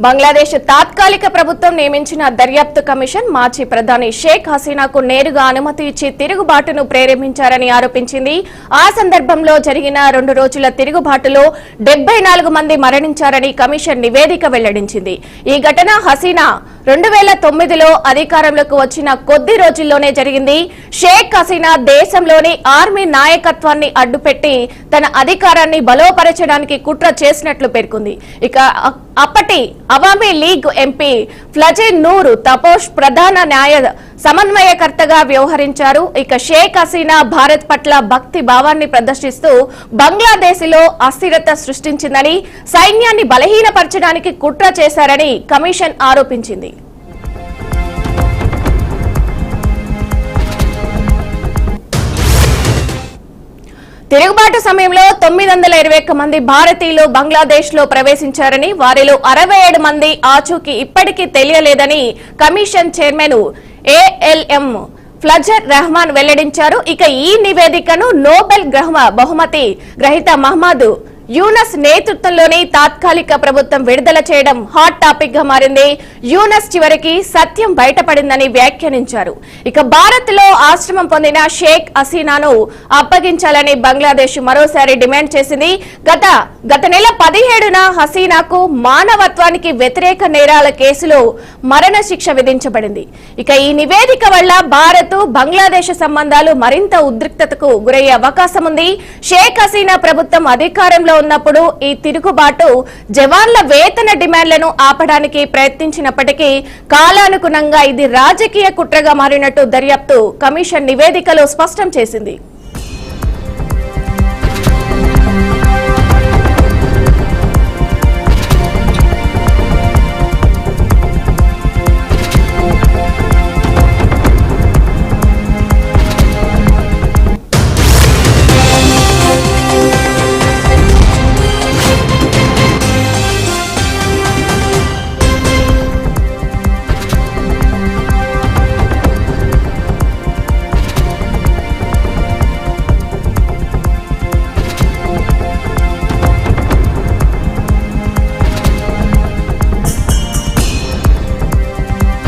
బంగ్లాదేశ్ తాత్కాలిక ప్రభుత్వం నియమించిన దర్యాప్తు కమిషన్ మాజీ ప్రధాని షేక్ హసీనాకు నేరుగా అనుమతి ఇచ్చి తిరుగుబాటును ప్రేరేపించారని ఆరోపించింది. ఆ సందర్భంలో జరిగిన 2 రోజుల తిరుగుబాటులో 74 మంది మరణించారని కమిషన్ నివేదిక వెల్లడించింది. ఈ ఘటన హసీనా 2009లో అధికారంలోకి వచ్చిన కొద్ది రోజుల్లోనే జరిగింది. షేక్ హసీనా దేశంలోని ఆర్మీ నాయకత్వాన్ని అడ్డుపెట్టి తన అధికారాన్ని బలోపరచడానికి కుట్ర చేసినట్లు పేర్కొంది. ఇక అప్పటి అవామీ లీగ్ ఎంపీ ఫ్లజీన్ నూర్ తపోష్ ప్రధాన న్యాయ సమన్వయకర్తగా వ్యవహరించారు. ఇక షేక్ హసీనా భారత్ పట్ల భక్తి భావాన్ని ప్రదర్శిస్తూ బంగ్లాదేశ్లో అస్థిరత సృష్టించిందని, సైన్యాన్ని బలహీనపరచడానికి కుట్ర చేశారని కమిషన్ ఆరోపించింది. తిరుగుబాటు సమయంలో 921 మంది భారతీయులు బంగ్లాదేశ్ లో ప్రవేశించారని, వారిలో 67 మంది ఆచూకీ ఇప్పటికీ తెలియలేదని కమిషన్ చైర్మన్ ఏఎల్ఎం ఫ్లజర్ రెహమాన్ వెల్లడించారు. ఇక ఈ నివేదికను నోబెల్ బహుమతి గ్రహీత మహమ్మద్ యూనస్ నేతృత్వంలోని తాత్కాలిక ప్రభుత్వం విడుదల చేయడం హాట్ టాపిక్ గా మారింది. యూనస్ చివరికి సత్యం బయటపడిందని వ్యాఖ్యానించారు. ఇక భారత్ లో ఆశ్రమం పొందిన షేక్ హసీనాను అప్పగించాలని బంగ్లాదేశ్ మరోసారి డిమాండ్ చేసింది. గత నెల 17న హసీనాకు మానవత్వానికి వ్యతిరేక నేరాల కేసులో మరణ శిక్ష విధించబడింది. ఇక ఈ నివేదిక వల్ల భారత్ బంగ్లాదేశ్ సంబంధాలు మరింత ఉద్రిక్తతకు గురయ్యే అవకాశం ఉంది. షేక్ హసీనా ప్రభుత్వం అధికారంలో ఉన్నప్పుడు ఈ తిరుగుబాటు జవాన్ల వేతన డిమాండ్లను ఆపడానికి ప్రయత్నించినప్పటికీ కాలానుగుణంగా ఇది రాజకీయ కుట్రగా మారినట్టు దర్యాప్తు కమిషన్ నివేదికలో స్పష్టం చేసింది.